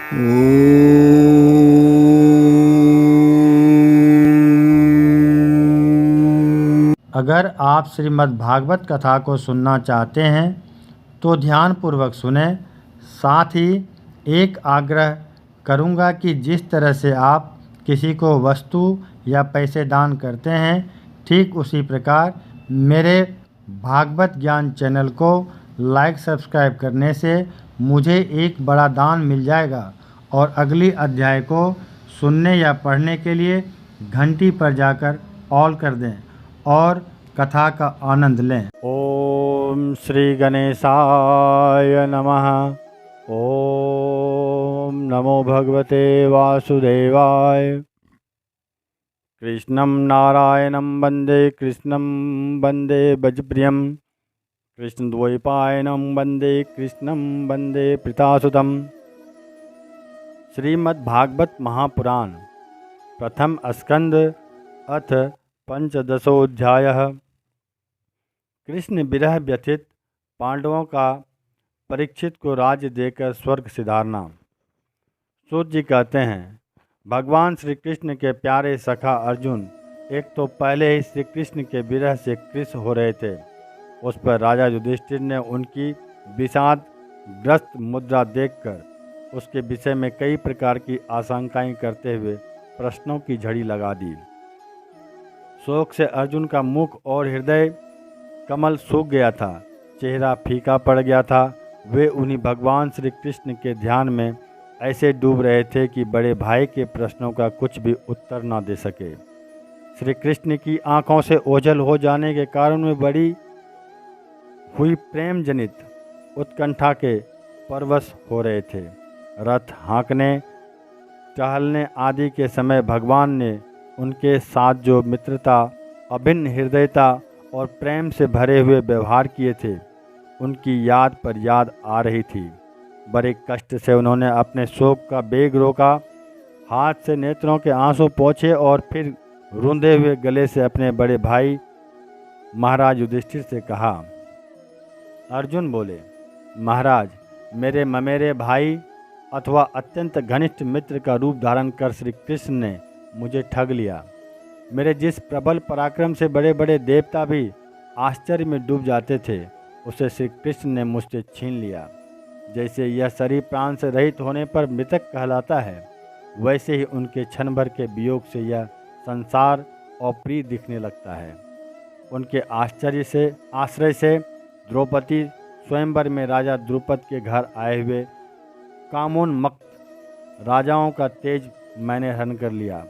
अगर आप श्रीमद् भागवत कथा को सुनना चाहते हैं तो ध्यानपूर्वक सुने। साथ ही एक आग्रह करूंगा कि जिस तरह से आप किसी को वस्तु या पैसे दान करते हैं, ठीक उसी प्रकार मेरे भागवत ज्ञान चैनल को लाइक सब्सक्राइब करने से मुझे एक बड़ा दान मिल जाएगा और अगली अध्याय को सुनने या पढ़ने के लिए घंटी पर जाकर ऑल कर दें और कथा का आनंद लें। ओम श्री गणेशाय नमः। ओम नमो भगवते वासुदेवाय। कृष्णं नारायणं वन्दे कृष्णं वन्दे भजप्रियं। कृष्णद्वैपायनं वन्दे कृष्णं वन्दे पितासुतं। श्रीमद्भागवत महापुराण प्रथम स्कंद अथ पंचदशोऽध्यायः। कृष्ण विरह व्यथित पांडवों का परीक्षित को राज्य देकर स्वर्ग सिधारना। सूत जी कहते हैं, भगवान श्री कृष्ण के प्यारे सखा अर्जुन एक तो पहले ही श्री कृष्ण के विरह से कृश हो रहे थे। उस पर राजा युधिष्ठिर ने उनकी विषाद ग्रस्त मुद्रा देखकर उसके विषय में कई प्रकार की आशंकाएं करते हुए प्रश्नों की झड़ी लगा दी। शोक से अर्जुन का मुख और हृदय कमल सूख गया था, चेहरा फीका पड़ गया था। वे उन्हीं भगवान श्री कृष्ण के ध्यान में ऐसे डूब रहे थे कि बड़े भाई के प्रश्नों का कुछ भी उत्तर न दे सके। श्री कृष्ण की आंखों से ओझल हो जाने के कारण वे बड़ी हुई प्रेम जनित उत्कंठा के परवश हो रहे थे। रथ हाँकने टहलने आदि के समय भगवान ने उनके साथ जो मित्रता, अभिन्न हृदयता और प्रेम से भरे हुए व्यवहार किए थे, उनकी याद पर याद आ रही थी। बड़े कष्ट से उन्होंने अपने शोक का बेग रोका, हाथ से नेत्रों के आंसू पोंछे और फिर रूंधे हुए गले से अपने बड़े भाई महाराज युधिष्ठिर से कहा। अर्जुन बोले, महाराज, मेरे ममेरे भाई अथवा अत्यंत घनिष्ठ मित्र का रूप धारण कर श्री कृष्ण ने मुझे ठग लिया। मेरे जिस प्रबल पराक्रम से बड़े बड़े देवता भी आश्चर्य में डूब जाते थे, उसे श्री कृष्ण ने मुझसे छीन लिया। जैसे यह शरीर प्राण से रहित होने पर मृतक कहलाता है, वैसे ही उनके क्षण भर के वियोग से यह संसार अप्रिय दिखने लगता है। उनके आश्रय से द्रौपदी स्वयंवर में राजा द्रुपद के घर आए हुए कामोन्मत्त राजाओं का तेज मैंने हरण कर लिया।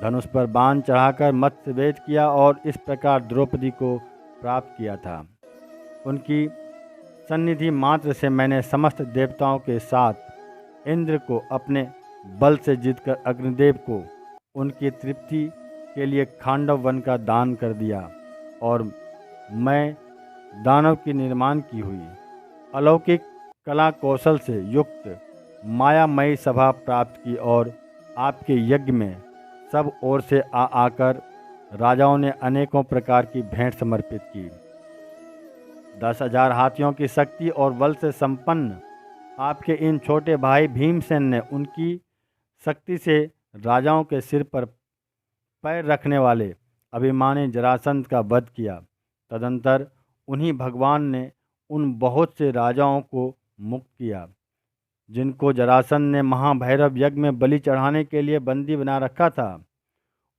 धनुष पर बाण चढ़ाकर मत्स्यभेद किया और इस प्रकार द्रौपदी को प्राप्त किया था। उनकी सन्निधि मात्र से मैंने समस्त देवताओं के साथ इंद्र को अपने बल से जीतकर अग्निदेव को उनकी तृप्ति के लिए खांडव वन का दान कर दिया और मैं दानव की निर्माण की हुई अलौकिक कला कौशल से युक्त मायामयी सभा प्राप्त की और आपके यज्ञ में सब ओर से आकर राजाओं ने अनेकों प्रकार की भेंट समर्पित की। 10,000 हाथियों की शक्ति और बल से संपन्न आपके इन छोटे भाई भीमसेन ने उनकी शक्ति से राजाओं के सिर पर पैर रखने वाले अभिमानी जरासंध का वध किया। तदंतर उन्हीं भगवान ने उन बहुत से राजाओं को मुक्त किया जिनको जरासंध ने महाभैरव यज्ञ में बलि चढ़ाने के लिए बंदी बना रखा था।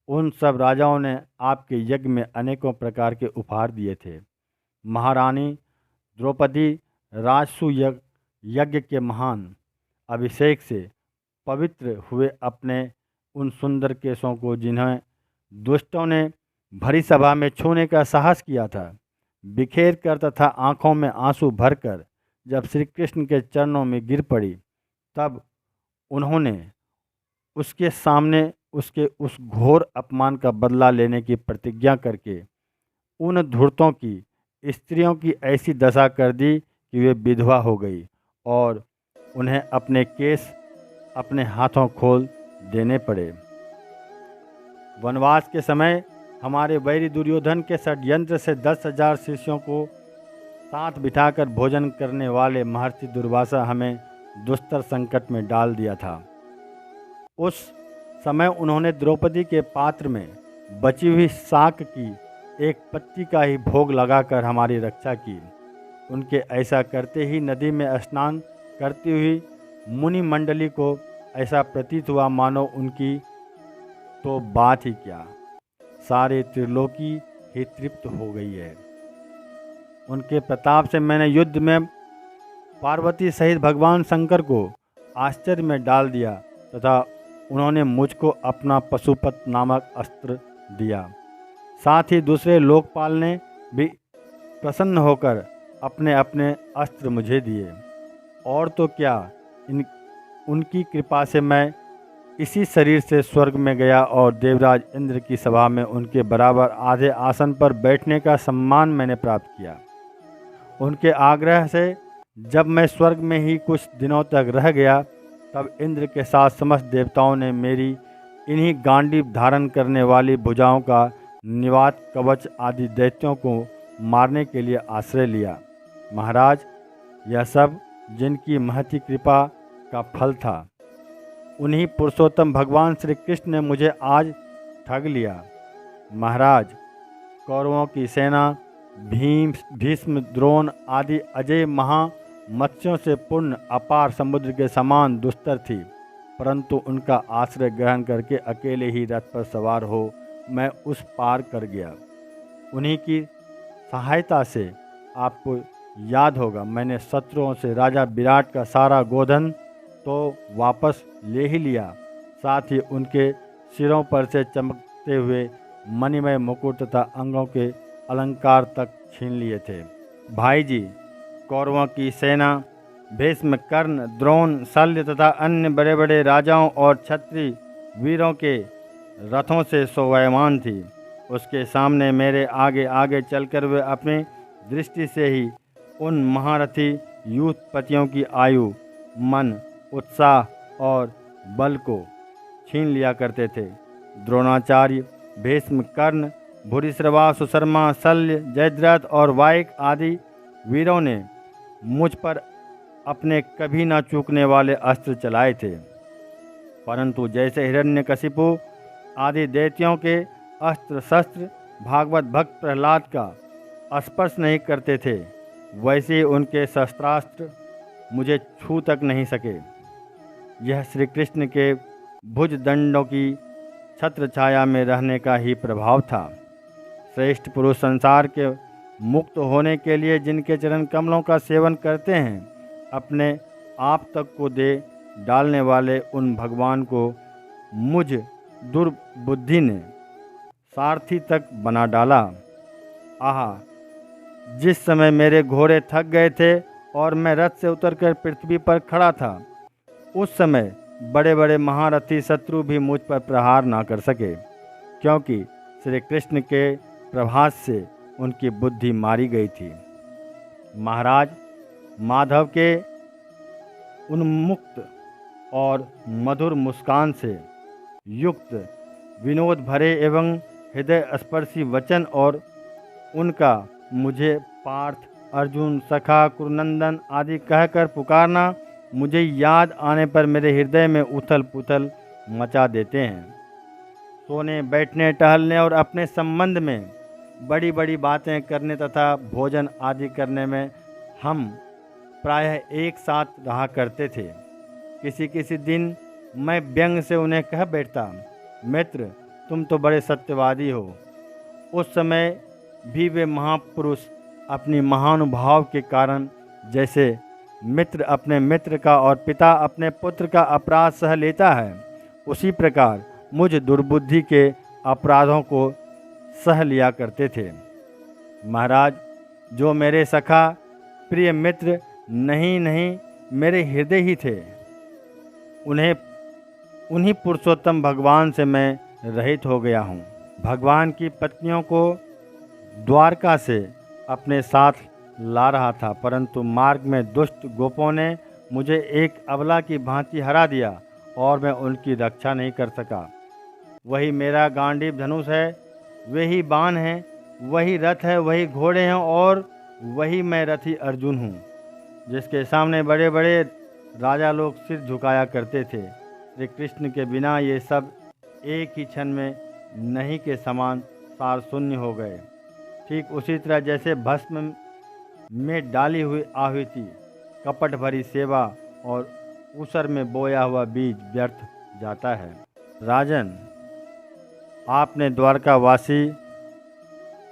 उन सब राजाओं ने आपके यज्ञ में अनेकों प्रकार के उपहार दिए थे। महारानी द्रौपदी राजसु यज्ञ के महान अभिषेक से पवित्र हुए अपने उन सुंदर केशों को, जिन्हें दुष्टों ने भरी सभा में छूने का साहस किया था, बिखेर कर तथा आंखों में आंसू भरकर जब श्री कृष्ण के चरणों में गिर पड़ी, तब उन्होंने उसके सामने उसके उस घोर अपमान का बदला लेने की प्रतिज्ञा करके उन धूर्तों की स्त्रियों की ऐसी दशा कर दी कि वे विधवा हो गई और उन्हें अपने केस अपने हाथों खोल देने पड़े। वनवास के समय हमारे वैरी दुर्योधन के षड्यंत्र से 10,000 शिष्यों को साथ बिठाकर भोजन करने वाले महर्षि दुर्वासा हमें दुस्तर संकट में डाल दिया था। उस समय उन्होंने द्रौपदी के पात्र में बची हुई शाक की एक पत्ती का ही भोग लगाकर हमारी रक्षा की। उनके ऐसा करते ही नदी में स्नान करती हुई मुनि मंडली को ऐसा प्रतीत हुआ मानो उनकी तो बात ही क्या, सारे त्रिलोकी ही तृप्त हो गई है। उनके प्रताप से मैंने युद्ध में पार्वती सहित भगवान शंकर को आश्चर्य में डाल दिया तथा उन्होंने मुझको अपना पशुपत नामक अस्त्र दिया। साथ ही दूसरे लोकपाल ने भी प्रसन्न होकर अपने अपने अस्त्र मुझे दिए। और तो क्या, उनकी कृपा से मैं इसी शरीर से स्वर्ग में गया और देवराज इंद्र की सभा में उनके बराबर आधे आसन पर बैठने का सम्मान मैंने प्राप्त किया। उनके आग्रह से जब मैं स्वर्ग में ही कुछ दिनों तक रह गया, तब इंद्र के साथ समस्त देवताओं ने मेरी इन्हीं गांडीव धारण करने वाली भुजाओं का निवात कवच आदि दैत्यों को मारने के लिए आश्रय लिया। महाराज, यह सब जिनकी महती कृपा का फल था। उन्हीं पुरुषोत्तम भगवान श्री कृष्ण ने मुझे आज ठग लिया। महाराज, कौरवों की सेना भीष्म, द्रोण आदि अजय महामत्स्यों से पूर्ण अपार समुद्र के समान दुस्तर थी, परंतु उनका आश्रय ग्रहण करके अकेले ही रथ पर सवार हो मैं उस पार कर गया। उन्हीं की सहायता से आपको याद होगा, मैंने शत्रुओं से राजा विराट का सारा गोधन तो वापस ले ही लिया, साथ ही उनके सिरों पर से चमकते हुए मणिमय मुकुट तथा अंगों के अलंकार तक छीन लिए थे। भाई जी, कौरवों की सेना भीष्म, कर्ण, द्रोण, शल्य तथा अन्य बड़े बड़े राजाओं और क्षत्रिय वीरों के रथों से शोभायमान थी। उसके सामने मेरे आगे आगे चलकर वे अपनी दृष्टि से ही उन महारथी यूथपतियों की आयु, मन, उत्साह और बल को छीन लिया करते थे। द्रोणाचार्य, भीष्म, कर्ण, भूरिश्रवा, सुशर्मा, शल्य, जयद्रथ और वायक आदि वीरों ने मुझ पर अपने कभी न चूकने वाले अस्त्र चलाए थे, परंतु जैसे हिरण्यकशिपु आदि दैत्यों के अस्त्र शस्त्र भागवत भक्त प्रहलाद का स्पर्श नहीं करते थे, वैसे उनके शस्त्रास्त्र मुझे छू तक नहीं सके। यह श्री कृष्ण के भुज दंडों की छत्र छाया में रहने का ही प्रभाव था। श्रेष्ठ पुरुष संसार के मुक्त होने के लिए जिनके चरण कमलों का सेवन करते हैं, अपने आप तक को दे डालने वाले उन भगवान को मुझ दुर्बुद्धि ने सारथी तक बना डाला। आहा, जिस समय मेरे घोड़े थक गए थे और मैं रथ से उतरकर पृथ्वी पर खड़ा था, उस समय बड़े बड़े महारथी शत्रु भी मुझ पर प्रहार ना कर सके, क्योंकि श्री कृष्ण के प्रभास से उनकी बुद्धि मारी गई थी। महाराज, माधव के उन्मुक्त और मधुर मुस्कान से युक्त विनोद भरे एवं हृदय स्पर्शी वचन और उनका मुझे पार्थ, अर्जुन, सखा, कुरुनंदन आदि कहकर पुकारना मुझे याद आने पर मेरे हृदय में उथल पुथल मचा देते हैं। सोने, बैठने, टहलने और अपने संबंध में बड़ी बड़ी बातें करने तथा भोजन आदि करने में हम प्रायः एक साथ रहा करते थे। किसी किसी दिन मैं व्यंग से उन्हें कह बैठता, मित्र, तुम तो बड़े सत्यवादी हो। उस समय भी वे महापुरुष अपनी महानुभाव के कारण जैसे मित्र अपने मित्र का और पिता अपने पुत्र का अपराध सह लेता है, उसी प्रकार मुझ दुर्बुद्धि के अपराधों को सह लिया करते थे। महाराज, जो मेरे सखा प्रिय मित्र नहीं मेरे हृदय ही थे, उन्हीं पुरुषोत्तम भगवान से मैं रहित हो गया हूँ। भगवान की पत्नियों को द्वारका से अपने साथ ला रहा था, परंतु मार्ग में दुष्ट गोपों ने मुझे एक अबला की भांति हरा दिया और मैं उनकी रक्षा नहीं कर सका। वही मेरा गांडीव धनुष है, वही बाण हैं, वही रथ है, वही घोड़े हैं और वही मैं रथी अर्जुन हूँ, जिसके सामने बड़े बड़े राजा लोग सिर झुकाया करते थे। श्री कृष्ण के बिना ये सब एक ही क्षण में नहीं के समान सार शून्य हो गए। ठीक उसी तरह जैसे भस्म में डाली हुई आहुति, कपट भरी सेवा और ऊसर में बोया हुआ बीज व्यर्थ जाता है। राजन, आपने द्वारकावासी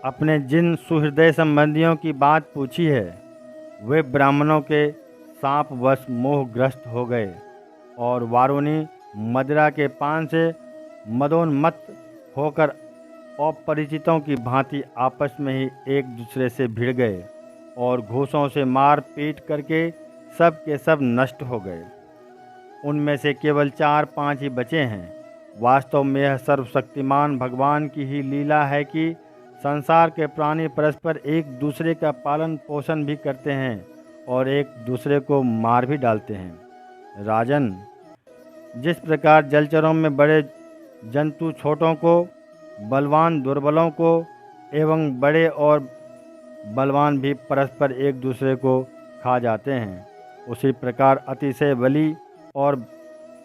अपने जिन सुहृदय संबंधियों की बात पूछी है, वे ब्राह्मणों के सांपवश मोहग्रस्त हो गए और वारुणी मदिरा के पान से मदोन्मत्त होकर अपरिचितों की भांति आपस में ही एक दूसरे से भिड़ गए और घूसों से मार पीट करके सब के सब नष्ट हो गए। उनमें से केवल 4-5 ही बचे हैं। वास्तव में यह सर्वशक्तिमान भगवान की ही लीला है कि संसार के प्राणी परस्पर एक दूसरे का पालन पोषण भी करते हैं और एक दूसरे को मार भी डालते हैं। राजन, जिस प्रकार जलचरों में बड़े जंतु छोटों को, बलवान दुर्बलों को एवं बड़े और बलवान भी परस्पर एक दूसरे को खा जाते हैं, उसी प्रकार अतिशय बली और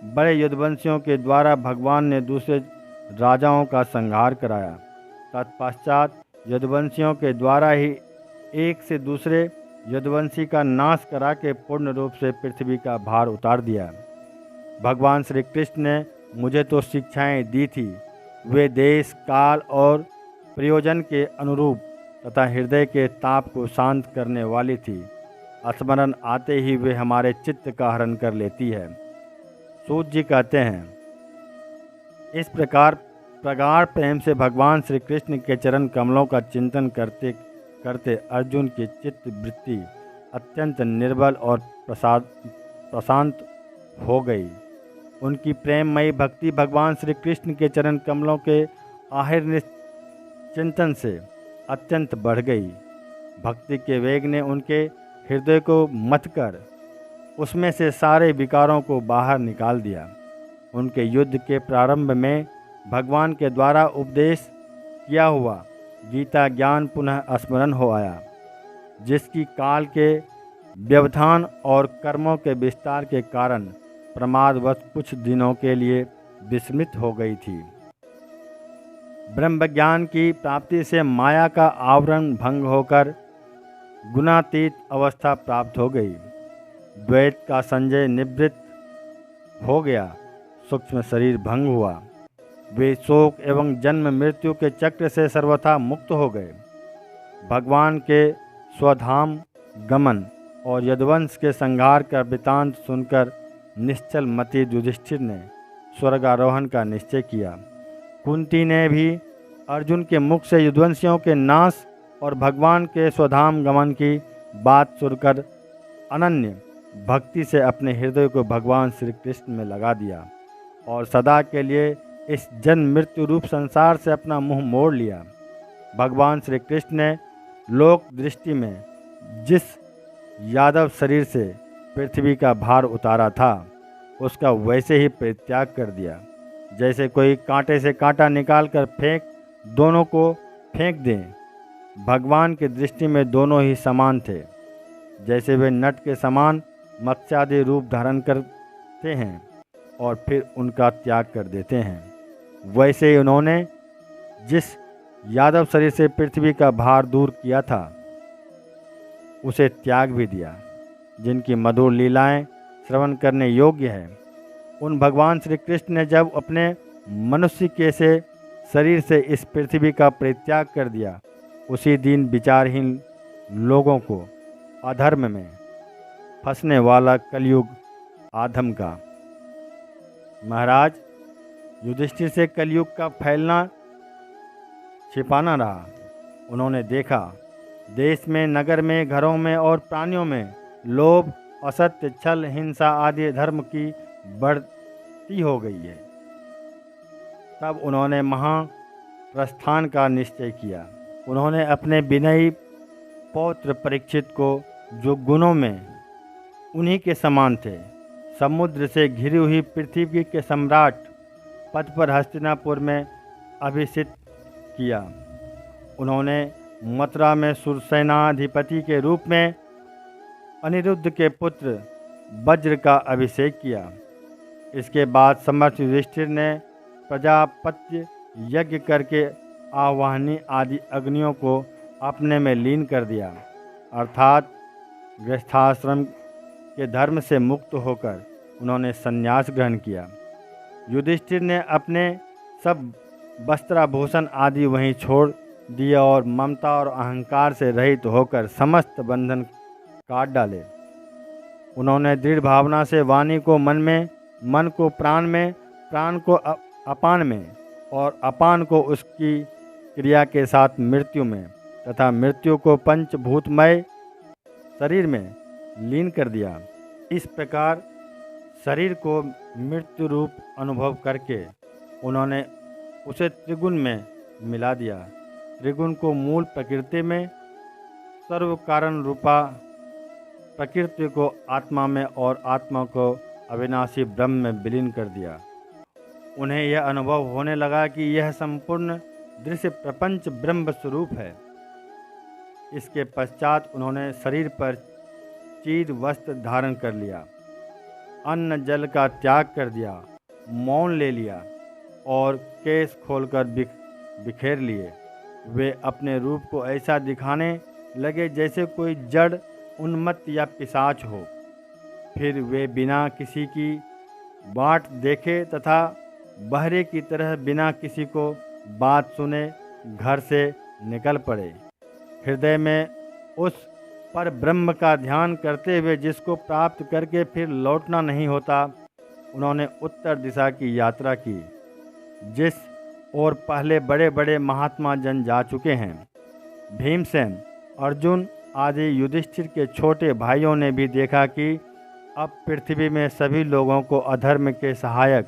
बड़े युद्धवंशियों के द्वारा भगवान ने दूसरे राजाओं का संहार कराया। तत्पश्चात युद्धवंशियों के द्वारा ही एक से दूसरे युद्धवंशी का नाश करा के पूर्ण रूप से पृथ्वी का भार उतार दिया। भगवान श्री कृष्ण ने मुझे तो शिक्षाएं दी थी, वे देश काल और प्रयोजन के अनुरूप तथा हृदय के ताप को शांत करने वाली थी। स्मरण आते ही वे हमारे चित्त का हरण कर लेती है। सूत जी कहते हैं, इस प्रकार प्रगाढ़ प्रेम से भगवान श्री कृष्ण के चरण कमलों का चिंतन करते करते अर्जुन की चित्त वृत्ति अत्यंत निर्बल और प्रशांत हो गई। उनकी प्रेममयी भक्ति भगवान श्री कृष्ण के चरण कमलों के आहिर चिंतन से अत्यंत बढ़ गई। भक्ति के वेग ने उनके हृदय को मथ कर उसमें से सारे विकारों को बाहर निकाल दिया। उनके युद्ध के प्रारंभ में भगवान के द्वारा उपदेश किया हुआ गीता ज्ञान पुनः स्मरण हो आया, जिसकी काल के व्यवधान और कर्मों के विस्तार के कारण प्रमादवश कुछ दिनों के लिए विस्मृत हो गई थी। ब्रह्मज्ञान की प्राप्ति से माया का आवरण भंग होकर गुणातीत अवस्था प्राप्त हो गई। द्वैत का संजय निवृत्त हो गया, सूक्ष्म शरीर भंग हुआ। वे शोक एवं जन्म मृत्यु के चक्र से सर्वथा मुक्त हो गए। भगवान के स्वधाम गमन और यदुवंश के संहार का वृतांत सुनकर निश्चल मति युधिष्ठिर ने स्वर्गारोहण का निश्चय किया। कुंती ने भी अर्जुन के मुख से यदुवंशियों के नाश और भगवान के स्वधाम गमन की बात सुनकर अनन्य भक्ति से अपने हृदय को भगवान श्री कृष्ण में लगा दिया और सदा के लिए इस जन्म मृत्यु रूप संसार से अपना मुंह मोड़ लिया। भगवान श्री कृष्ण ने लोक दृष्टि में जिस यादव शरीर से पृथ्वी का भार उतारा था, उसका वैसे ही परित्याग कर दिया, जैसे कोई कांटे से कांटा निकालकर दोनों को फेंक दें। भगवान की दृष्टि में दोनों ही समान थे। जैसे वे नट के समान मत्स्यादि रूप धारण करते हैं और फिर उनका त्याग कर देते हैं, वैसे ही उन्होंने जिस यादव शरीर से पृथ्वी का भार दूर किया था, उसे त्याग भी दिया। जिनकी मधुर लीलाएं श्रवण करने योग्य है, उन भगवान श्री कृष्ण ने जब अपने मनुष्य के से शरीर से इस पृथ्वी का परित्याग कर दिया, उसी दिन विचारहीन लोगों को अधर्म में फंसने वाला कलयुग आधम का। महाराज, युधिष्ठिर से कलयुग का फैलना छिपाना रहा। उन्होंने देखा देश में, नगर में, घरों में और प्राणियों में लोभ, असत्य, छल, हिंसा आदि धर्म की बढ़ती हो गई है। तब उन्होंने महाप्रस्थान का निश्चय किया। उन्होंने अपने विनयी पौत्र परीक्षित को, जो गुणों में उन्हीं के समान थे, समुद्र से घिरी हुई पृथ्वी के सम्राट पद पर हस्तिनापुर में अभिषिक्त किया। उन्होंने मथुरा में सुरसेनाधिपति के रूप में अनिरुद्ध के पुत्र वज्र का अभिषेक किया। इसके बाद समर्थ युधिष्ठिर ने प्रजापत्य यज्ञ करके आवाहनी आदि अग्नियों को अपने में लीन कर दिया, अर्थात गृहस्थाश्रम के धर्म से मुक्त होकर उन्होंने संन्यास ग्रहण किया। युधिष्ठिर ने अपने सब वस्त्राभूषण आदि वहीं छोड़ दिए और ममता और अहंकार से रहित होकर समस्त बंधन काट डाले। उन्होंने दृढ़ भावना से वाणी को मन में, मन को प्राण में, प्राण को अपान में और अपान को उसकी क्रिया के साथ मृत्यु में तथा मृत्यु को पंचभूतमय शरीर में लीन कर दिया। इस प्रकार शरीर को मृत्यु रूप अनुभव करके उन्होंने उसे त्रिगुण में मिला दिया। त्रिगुण को मूल प्रकृति में, सर्व कारण रूपा प्रकृति को आत्मा में और आत्मा को अविनाशी ब्रह्म में विलीन कर दिया। उन्हें यह अनुभव होने लगा कि यह संपूर्ण दृश्य प्रपंच ब्रह्म स्वरूप है। इसके पश्चात उन्होंने शरीर पर चीर वस्त्र धारण कर लिया, अन्न जल का त्याग कर दिया, मौन ले लिया और केश खोलकर बिखेर लिए। वे अपने रूप को ऐसा दिखाने लगे जैसे कोई जड़, उन्मत्त या पिशाच हो। फिर वे बिना किसी की बाट देखे तथा बहरे की तरह बिना किसी को बात सुने घर से निकल पड़े। हृदय में उस पर ब्रह्म का ध्यान करते हुए जिसको प्राप्त करके फिर लौटना नहीं होता, उन्होंने उत्तर दिशा की यात्रा की, जिस और पहले बड़े बड़े महात्मा जन जा चुके हैं। भीमसेन, अर्जुन आदि युधिष्ठिर के छोटे भाइयों ने भी देखा कि अब पृथ्वी में सभी लोगों को अधर्म के सहायक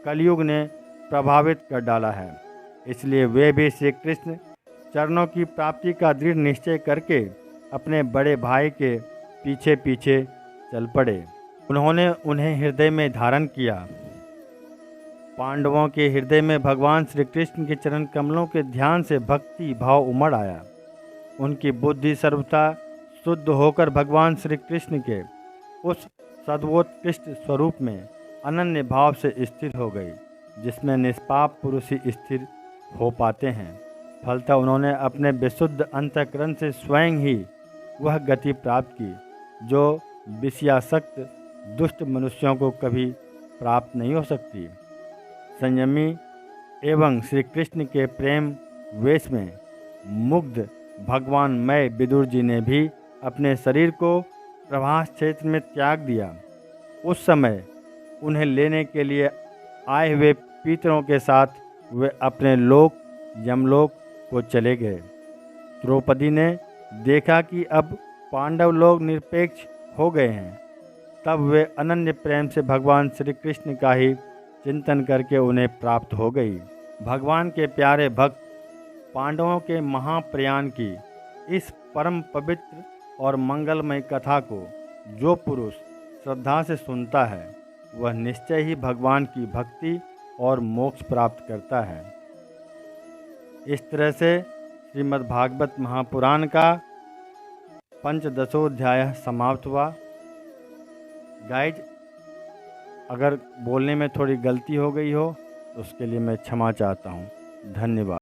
कलयुग ने प्रभावित कर डाला है। इसलिए वे भी श्री कृष्ण चरणों की प्राप्ति का दृढ़ निश्चय करके अपने बड़े भाई के पीछे पीछे चल पड़े। उन्होंने उन्हें हृदय में धारण किया। पांडवों के हृदय में भगवान श्री कृष्ण के चरण कमलों के ध्यान से भक्ति भाव उमड़ आया। उनकी बुद्धि सर्वथा शुद्ध होकर भगवान श्री कृष्ण के उस सद्वोत्कृष्ट स्वरूप में अनन्य भाव से स्थिर हो गई, जिसमें निष्पाप पुरुष ही स्थिर हो पाते हैं। फलतः उन्होंने अपने विशुद्ध अंतःकरण से स्वयं ही वह गति प्राप्त की जो विषयासक्त दुष्ट मनुष्यों को कभी प्राप्त नहीं हो सकती। संयमी एवं श्री कृष्ण के प्रेम वेश में मुग्ध भगवान मय विदुर जी ने भी अपने शरीर को प्रभास क्षेत्र में त्याग दिया। उस समय उन्हें लेने के लिए आए हुए पितरों के साथ वे अपने लोक यमलोक को चले गए। द्रौपदी ने देखा कि अब पांडव लोग निरपेक्ष हो गए हैं। तब वे अनन्य प्रेम से भगवान श्री कृष्ण का ही चिंतन करके उन्हें प्राप्त हो गई। भगवान के प्यारे भक्त पांडवों के महाप्रयाण की इस परम पवित्र और मंगलमय कथा को जो पुरुष श्रद्धा से सुनता है वह निश्चय ही भगवान की भक्ति और मोक्ष प्राप्त करता है। इस तरह से श्रीमद्भागवत महापुराण का पंचदशोध्याय समाप्त हुआ। गाइज, अगर बोलने में थोड़ी गलती हो गई हो तो उसके लिए मैं क्षमा चाहता हूँ। धन्यवाद।